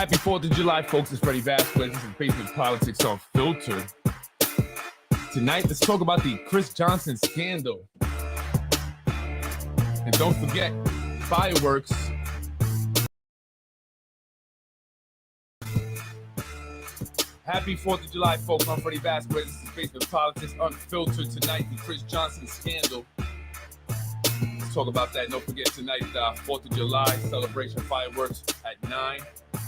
Happy 4th of July, folks. It's Freddie Vasquez. This is Basement Politics Unfiltered. Tonight, let's talk about the Chris Johnson scandal. And don't forget, fireworks. Happy 4th of July, folks. I'm Freddie Vasquez. This is Basement Politics Unfiltered. Tonight, the Chris Johnson scandal. Let's talk about that. Don't forget, tonight, 4th of July celebration fireworks at 9.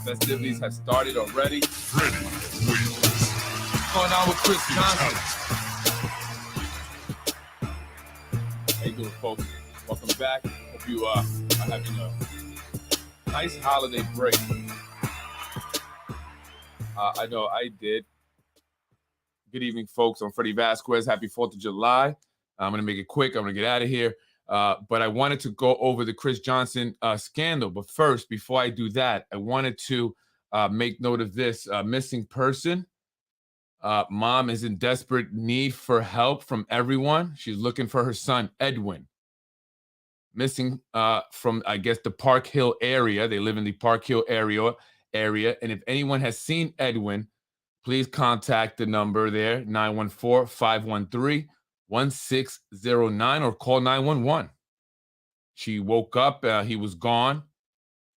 Festivities have started already. What's going on with Chris Johnson? How you doing, folks? Welcome back. Hope you are having a nice holiday break. I know I did. Good evening, folks. I'm Freddie Vasquez. Happy 4th of July. I'm going to make it quick. I'm going to get out of here. But I wanted to go over the Chris Johnson scandal. But first, before I do that, I wanted to make note of this missing person. Mom is in desperate need for help from everyone. She's looking for her son, Edwin. Missing from, I guess, the Park Hill area. They live in the Park Hill area. And if anyone has seen Edwin, please contact the number there, 914-513-1609, or call 911. She woke up, he was gone,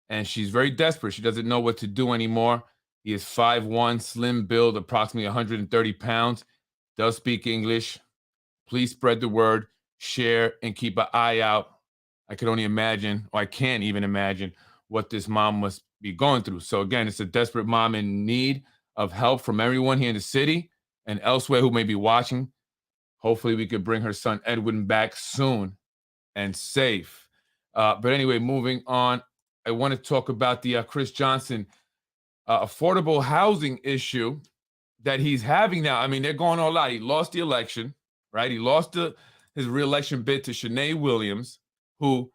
and she's very desperate. She doesn't know what to do anymore. He is 5'1", slim build, approximately 130 pounds, does speak English. Please spread the word, share, and keep an eye out. I can only imagine, or I can't even imagine, what this mom must be going through. So again, it's a desperate mom in need of help from everyone here in the city and elsewhere who may be watching. Hopefully we could bring her son Edwin back soon and safe. But anyway, moving on, I want to talk about the Chris Johnson affordable housing issue that he's having now. I mean, they're going all out. He lost the election, right? He lost his re-election bid to Shanae Williams, who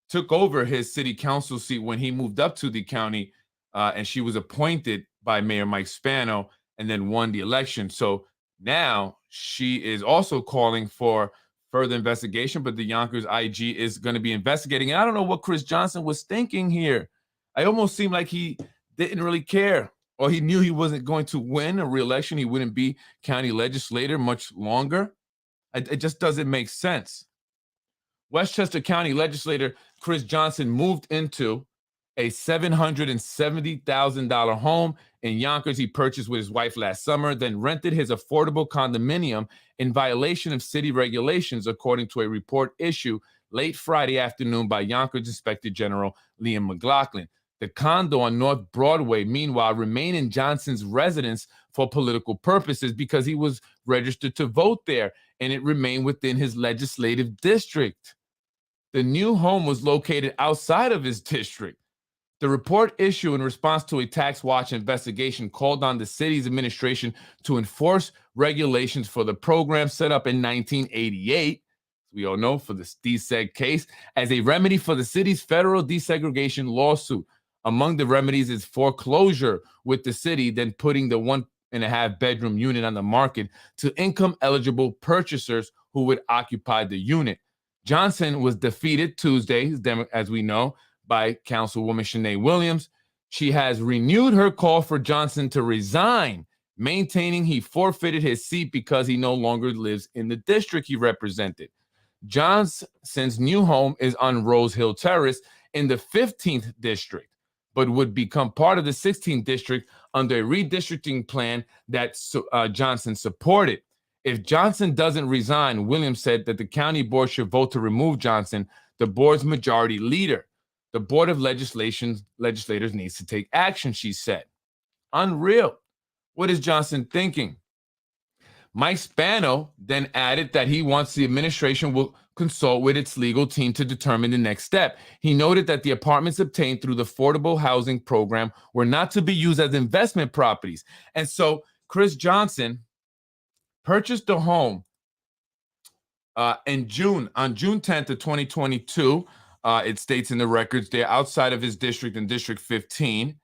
took over his city council seat when he moved up to the county, and she was appointed by Mayor Mike Spano and then won the election. So now she is also calling for further investigation, but the Yonkers IG is going to be investigating. And I don't know what Chris Johnson was thinking here. I almost seemed like he didn't really care, or he knew he wasn't going to win a re-election. He wouldn't be county legislator much longer. It just doesn't make sense. Westchester County legislator Chris Johnson moved into a $770,000 home in Yonkers he purchased with his wife last summer, then rented his affordable condominium in violation of city regulations, according to a report issued late Friday afternoon by Yonkers Inspector General Liam McLaughlin. The condo on North Broadway, meanwhile, remained in Johnson's residence for political purposes because he was registered to vote there, and it remained within his legislative district. The new home was located outside of his district. The report issued in response to a Tax Watch investigation called on the city's administration to enforce regulations for the program set up in 1988, we all know, for the deseg case, as a remedy for the city's federal desegregation lawsuit. Among the remedies is foreclosure with the city, then putting the 1.5-bedroom unit on the market to income-eligible purchasers who would occupy the unit. Johnson was defeated Tuesday, as we know, by Councilwoman Shanae Williams. She has renewed her call for Johnson to resign, maintaining he forfeited his seat because he no longer lives in the district he represented. Johnson's new home is on Rose Hill Terrace in the 15th district, but would become part of the 16th district under a redistricting plan that Johnson supported. If Johnson doesn't resign, Williams said that the county board should vote to remove Johnson, the board's majority leader. The Board of Legislators needs to take action, she said. Unreal. What is Johnson thinking? Mike Spano then added that he wants the administration will consult with its legal team to determine the next step. He noted that the apartments obtained through the affordable housing program were not to be used as investment properties. And so Chris Johnson purchased the home on June 10th of 2022. It states in the records they're outside of his district in District 15.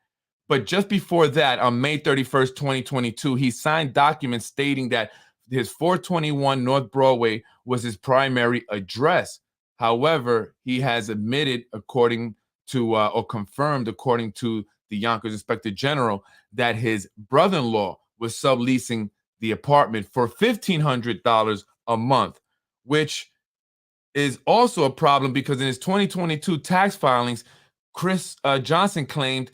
But just before that, on May 31st, 2022, he signed documents stating that his 421 North Broadway was his primary address. However, he has admitted, according to, or confirmed, according to the Yonkers Inspector General, that his brother-in-law was subleasing the apartment for $1,500 a month, which is also a problem because in his 2022 tax filings, Chris Johnson claimed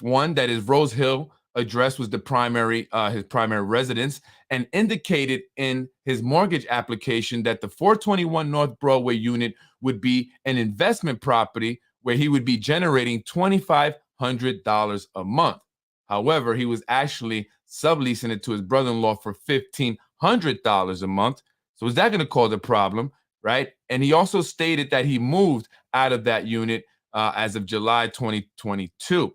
one, that his Rose Hill address was his primary residence, and indicated in his mortgage application that the 421 North Broadway unit would be an investment property where he would be generating $2,500 a month. However, he was actually subleasing it to his brother-in-law for $1,500 a month. So is that going to cause a problem, right? And he also stated that he moved out of that unit as of July 2022.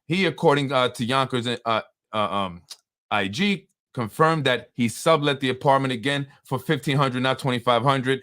He, according to Yonkers IG, confirmed that he sublet the apartment again for $1,500, not $2,500.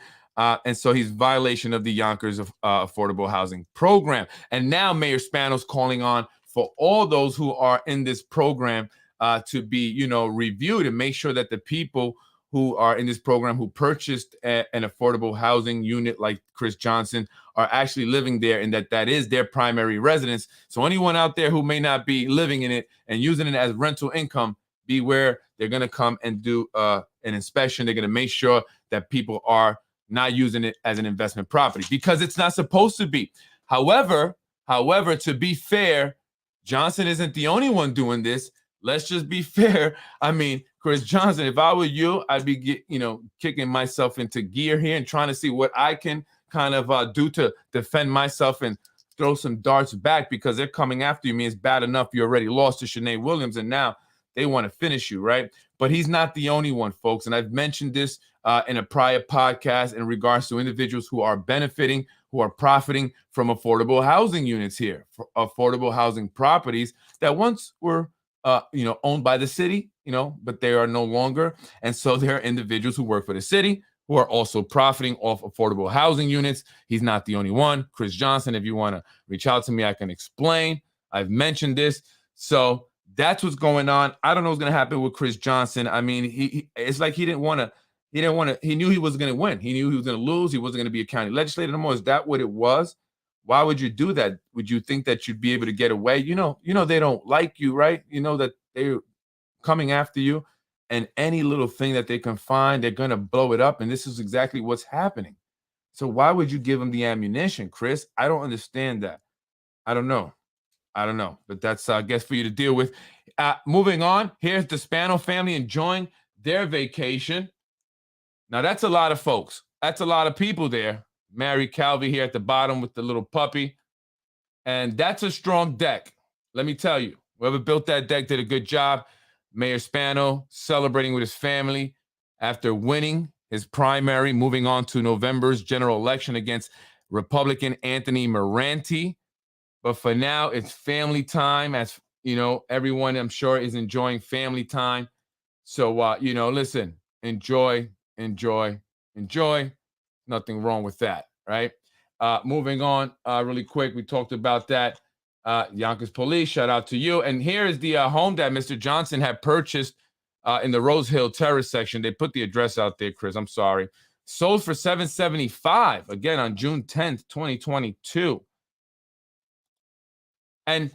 And so he's violation of the Yonkers affordable housing program. And now Mayor Spano's calling on for all those who are in this program to be, reviewed and make sure that the people who are in this program who purchased an affordable housing unit like Chris Johnson are actually living there, and that is their primary residence. So anyone out there who may not be living in it and using it as rental income, beware. They're going to come and do an inspection. They're going to make sure that people are not using it as an investment property because it's not supposed to be. However, to be fair, Johnson isn't the only one doing this. Let's just be fair. I mean, Chris Johnson, if I were you, I'd be, kicking myself into gear here and trying to see what I can kind of do to defend myself and throw some darts back, because they're coming after you. I mean, it's bad enough you already lost to Shanae Williams, and now they want to finish you, right? But he's not the only one, folks. And I've mentioned this in a prior podcast in regards to individuals who are benefiting, who are profiting from affordable housing units here, affordable housing properties that once were owned by the city, but they are no longer. And so there are individuals who work for the city who are also profiting off affordable housing units. He's not the only one. Chris Johnson, if you want to reach out to me, I can explain. I've mentioned this. So that's what's going on. I don't know what's going to happen with Chris Johnson. I mean, it's like he knew he wasn't going to win. He knew he was going to lose. He wasn't going to be a county legislator no more. Is that what it was? Why would you do that? Would you think that you'd be able to get away? They don't like you, right? You know that they're coming after you, and any little thing that they can find, they're going to blow it up. And this is exactly what's happening. So why would you give them the ammunition, Chris? I don't understand that. I don't know. But that's, I guess, for you to deal with. Moving on, here's the Spano family enjoying their vacation. Now, that's a lot of folks. That's a lot of people there. Mary Calvi here at the bottom with the little puppy. And that's a strong deck. Let me tell you, whoever built that deck did a good job. Mayor Spano celebrating with his family after winning his primary, moving on to November's general election against Republican Anthony Moranti. But for now, it's family time. As everyone, I'm sure, is enjoying family time. So, listen, enjoy. Nothing wrong with that, right? Moving on really quick. We talked about that. Yonkers Police, shout out to you. And here is the home that Mr. Johnson had purchased in the Rose Hill Terrace section. They put the address out there, Chris. I'm sorry. Sold for $775, again, on June 10th, 2022. And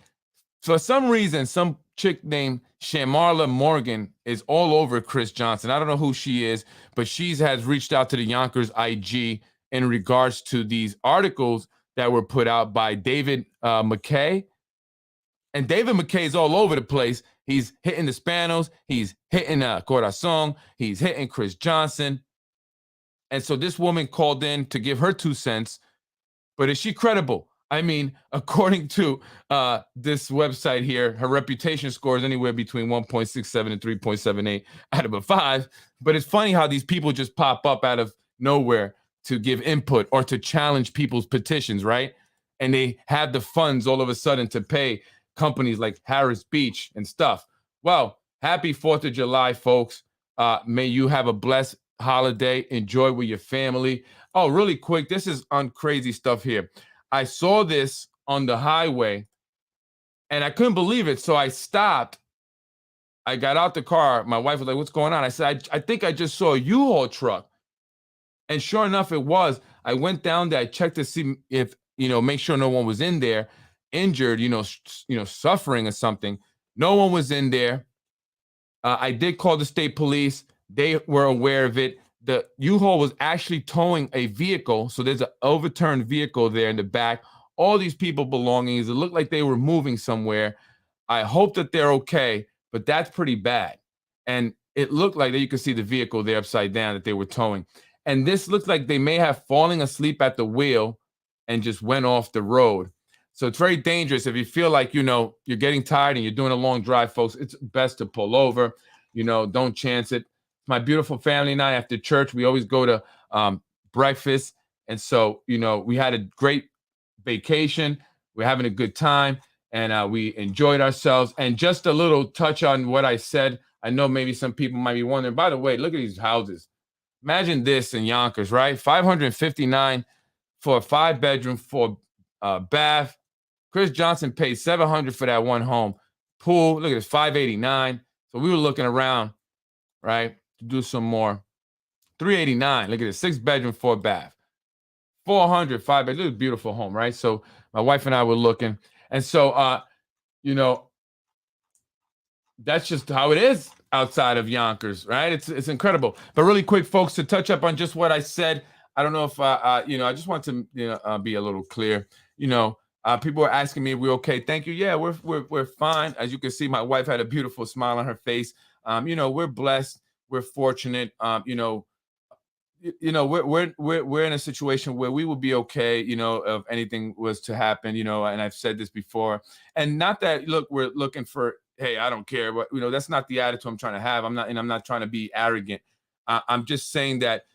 for some reason, some chick named Shamarla Morgan is all over Chris Johnson. I don't know who she is, but she has reached out to the Yonkers IG in regards to these articles that were put out by David McKay. And David McKay is all over the place. He's hitting the Spanos. He's hitting Corazon. He's hitting Chris Johnson. And so this woman called in to give her 2 cents. But is she credible? I mean, according to this website here, her reputation score is anywhere between 1.67 and 3.78 out of a 5. But it's funny how these people just pop up out of nowhere to give input or to challenge people's petitions, right? And they have the funds all of a sudden to pay companies like Harris Beach and stuff. Well, happy 4th of July, folks. May you have a blessed holiday. Enjoy with your family. Oh, really quick, this is on crazy stuff here. I saw this on the highway and I couldn't believe it. So I stopped. I got out the car. My wife was like, what's going on? I said, I think I just saw a U-Haul truck. And sure enough, it was. I went down there, I checked to see if, make sure no one was in there. injured, suffering or something. No one was in there. I did call the state police. They were aware of it. The U-Haul was actually towing a vehicle. So there's an overturned vehicle there in the back. All these people belongings. It looked like they were moving somewhere. I hope that they're okay, but that's pretty bad. And it looked like that you could see the vehicle there upside down that they were towing. And this looked like they may have fallen asleep at the wheel and just went off the road. So it's very dangerous. If you feel like, you're getting tired and you're doing a long drive, folks, it's best to pull over. Don't chance it. My beautiful family and I, after church, we always go to breakfast. And so, we had a great vacation. We're having a good time and we enjoyed ourselves. And just a little touch on what I said. I know maybe some people might be wondering, by the way, look at these houses. Imagine this in Yonkers, right? $559 for a 5-bedroom, for bath. Chris Johnson paid $700 for that one home. Pool, look at this, $589. So we were looking around, right, to do some more. $389. Look at this, 6-bedroom, 4-bath. $400, 5-bedroom. This is a beautiful home, right? So my wife and I were looking, and so that's just how it is outside of Yonkers, right? It's incredible. But really quick, folks, to touch up on just what I said. I don't know if I just want to be a little clear. People are asking me if we're okay. Thank you. Yeah, we're fine. As you can see, my wife had a beautiful smile on her face. We're blessed. We're fortunate. We're in a situation where we would be okay. If anything was to happen. And I've said this before. And not that we're looking for. Hey, I don't care. But that's not the attitude I'm trying to have. I'm not trying to be arrogant. I'm just saying that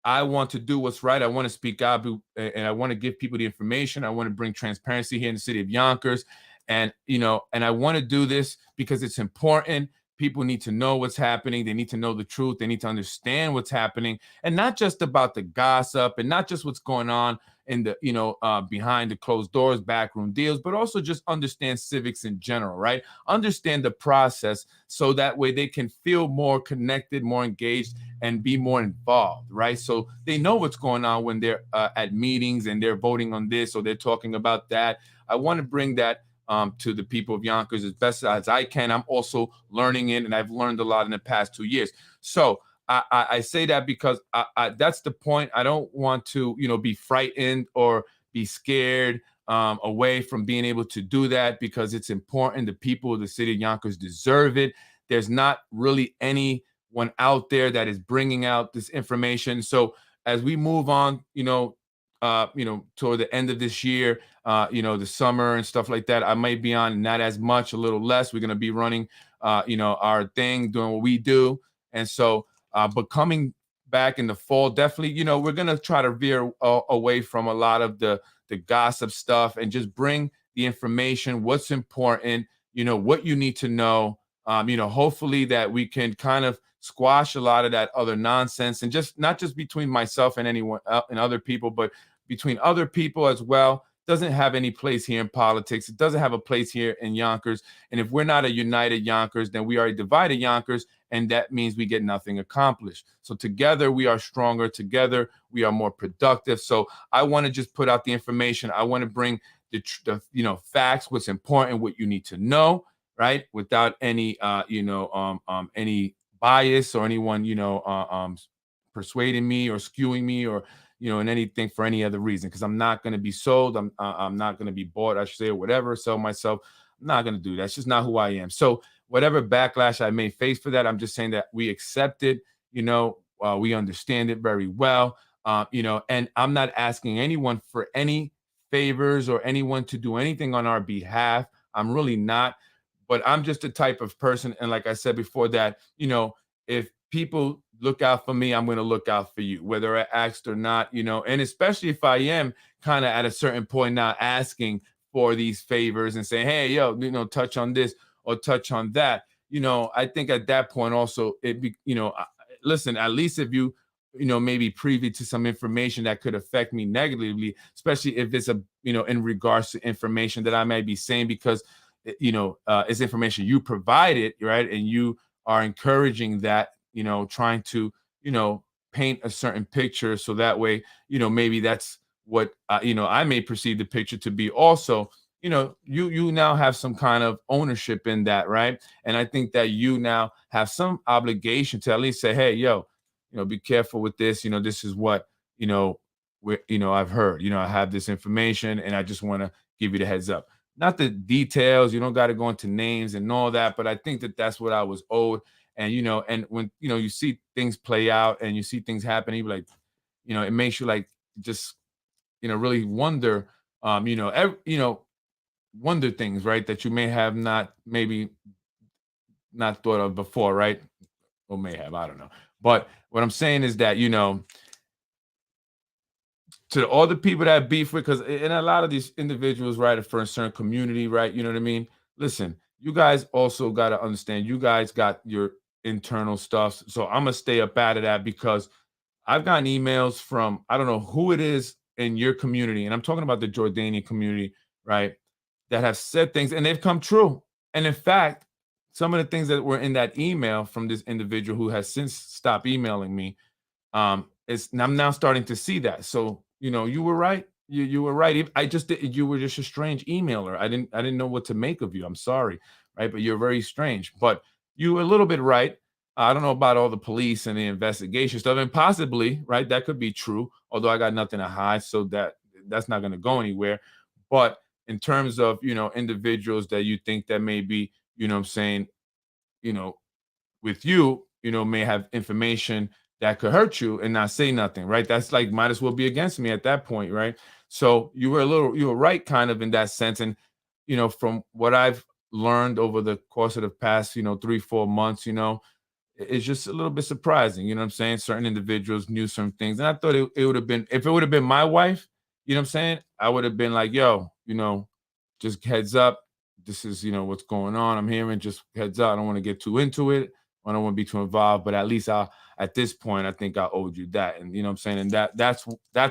I want to do what's right. I want to speak out, and I want to give people the information. I want to bring transparency here in the city of Yonkers, and I want to do this because it's important. People need to know what's happening. They need to know the truth. They need to understand what's happening, and not just about the gossip, and not just what's going on in the behind the closed doors, backroom deals, but also just understand civics in general, right? Understand the process, so that way they can feel more connected, more engaged, and be more involved, right? So they know what's going on when they're at meetings and they're voting on this or they're talking about that. I want to bring that to the people of Yonkers as best as I can. I'm also learning it, and I've learned a lot in the past 2 years. So I say that because that's the point. I don't want to, be frightened or be scared away from being able to do that, because it's important. The people of the city of Yonkers deserve it. There's not really anyone out there that is bringing out this information. So as we move on, toward the end of this year, the summer and stuff like that, I might be on not as much, a little less. We're going to be running, our thing, doing what we do. And so, but coming back in the fall, definitely, we're going to try to veer away from a lot of the gossip stuff and just bring the information, what's important, what you need to know. Hopefully that we can kind of squash a lot of that other nonsense, and just not just between myself and anyone and other people, but between other people as well. Doesn't have any place here in politics. It doesn't have a place here in Yonkers. And if we're not a united Yonkers, then we are a divided Yonkers, and that means we get nothing accomplished. So together we are stronger. Together we are more productive. So I want to just put out the information. I want to bring the facts, what's important, what you need to know, right? Without any any bias or anyone persuading me or skewing me or in anything for any other reason, because I'm not going to be sold. I'm not going to be bought, I should say, or whatever. Sell myself. I'm not going to do that. It's just not who I am. So whatever backlash I may face for that, I'm just saying that we accept it. We understand it very well. And I'm not asking anyone for any favors or anyone to do anything on our behalf. I'm really not. But I'm just the type of person, and like I said before, that if people look out for me, I'm going to look out for you, whether I asked or not, and especially if I am kind of at a certain point now asking for these favors and saying, hey, touch on this or touch on that. I think at that point also listen, at least if you maybe privy to some information that could affect me negatively, especially if it's in regards to information that I might be saying because it's information you provided, right? And you are encouraging that, trying to, paint a certain picture. So that way, maybe that's what, I may perceive the picture to be also. you now have some kind of ownership in that, right? And I think that you now have some obligation to at least say, hey, yo, be careful with this. This is what, I've heard, I have this information and I just want to give you the heads up. Not the details, you don't got to go into names and all that, but I think that that's what I was owed. And, and when, you see things play out and you see things happen, you like, it makes you like, just, really wonder, wonder things, right, that you may have maybe not thought of before, right? Or may have, I don't know. But what I'm saying is that, to all the people that beef with, because in a lot of these individuals, right, for a certain community, right, you know what I mean? Listen, you guys also got to understand, you guys got your internal stuff. So I'm going to stay up out of that because I've gotten emails from, I don't know who it is in your community, and I'm talking about the Jordanian community, right, that have said things and they've come true. And in fact, some of the things that were in that email from this individual who has since stopped emailing me, I'm now starting to see that. So, you were right. You were right. You were just a strange emailer. I didn't know what to make of you. I'm sorry, right? But you're very strange. But you were a little bit right. I don't know about all the police and the investigation stuff, and possibly, right, that could be true. Although I got nothing to hide, so that's not going to go anywhere. But in terms of individuals that you think that may be, what I'm saying, with you, may have information that could hurt you and not say nothing, right? That's like might as well be against me at that point, right? So you were right kind of in that sense. And from what I've learned over the course of the past 3-4 months, it's just a little bit surprising. You know what I'm saying? Certain individuals knew some things, and I thought it would have been, if it would have been my wife, you know what I'm saying, I would have been like, yo, just heads up, this is what's going on, I'm hearing, just heads up, I don't want to get too into it, I don't want to be too involved, but at least at this point, I think I owed you that. And what I'm saying, and that's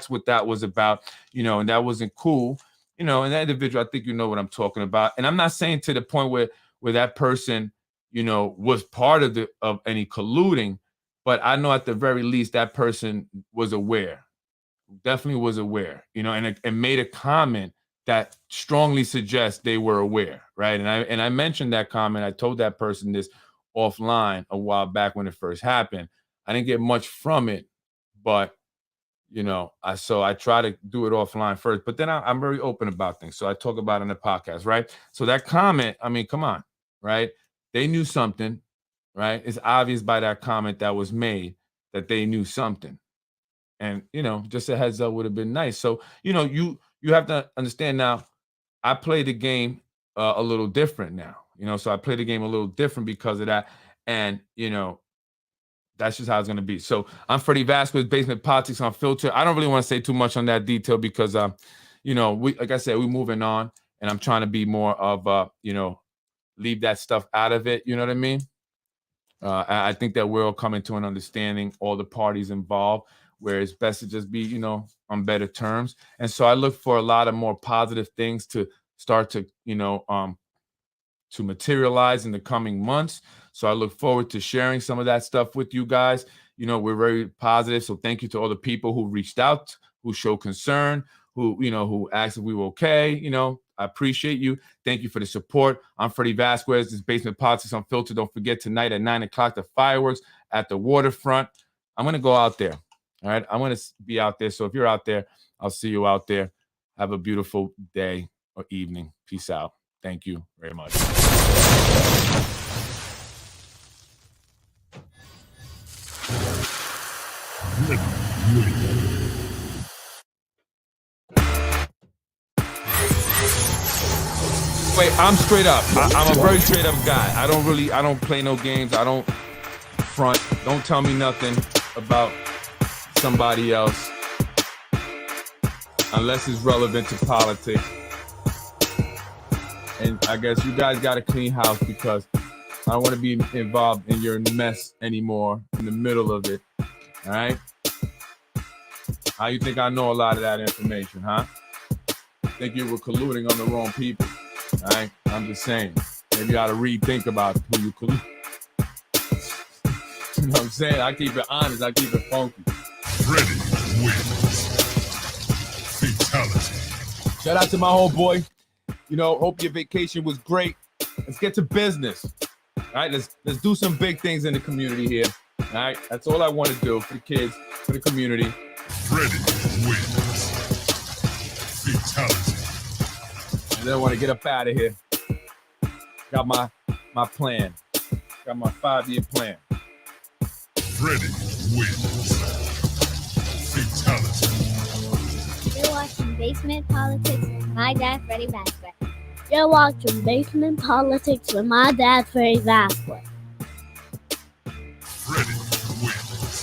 what that was about, and that wasn't cool, and that individual, I think what I'm talking about. And I'm not saying to the point where that person, was part of any colluding, but I know at the very least that person was aware, definitely was aware, and made a comment that strongly suggests they were aware, right? And I mentioned that comment. I told that person this offline a while back when it first happened. I didn't get much from it, but I try to do it offline first. But then I'm very open about things, so I talk about it in the podcast, right? So that comment, I mean, come on, right? They knew something, right? It's obvious by that comment that was made that they knew something, and just a heads up would have been nice. So you have to understand now. I play the game a little different now, so I play the game a little different because of that. And, that's just how it's going to be. So I'm Freddie Vasquez, Basement Politics Unfiltered. I don't really want to say too much on that detail because, like I said, we're moving on, and I'm trying to be more of, leave that stuff out of it. You know what I mean? I think that we're all coming to an understanding, all the parties involved, where it's best to just be, on better terms. And so I look for a lot of more positive things to start to, to materialize in the coming months. So I look forward to sharing some of that stuff with you guys. We're very positive. So thank you to all the people who reached out, who showed concern, who asked if we were okay. I appreciate you. Thank you for the support. I'm Freddie Vasquez. This is Basement Politics Unfiltered. Don't forget tonight at 9:00, the fireworks at the waterfront. I'm going to go out there. All right. I'm going to be out there. So if you're out there, I'll see you out there. Have a beautiful day or evening. Peace out. Thank you very much. Wait, I'm straight up. I'm a very straight up guy. I don't play no games. I don't front. Don't tell me nothing about somebody else unless it's relevant to politics. And I guess you guys got to clean house because I don't want to be involved in your mess anymore in the middle of it. All right? How you think I know a lot of that information, huh? Think you were colluding on the wrong people. All right? I'm just saying. Maybe you ought to rethink about who you collude. You know what I'm saying? I keep it honest. I keep it funky. Freddie wins. Fatality. Shout out to my homeboy, Hope your vacation was great. Let's get to business. All right, let's do some big things in the community here. All right, that's all I want to do for the kids, for the community. Freddie wins. Fatality. And then I want to get up out of here. Got my plan. Got my 5-year plan. Freddie wins. Fatality. You're watching Basement Politics with my dad, Freddie Vasquez. You're watching Basement Politics with my dad, Freddie Vasquez. Freddie wins.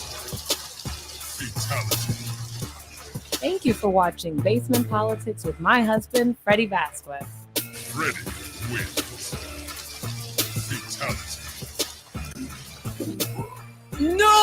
Fatality. Thank you for watching Basement Politics with my husband, Freddie Vasquez. Freddie wins. Fatality. No!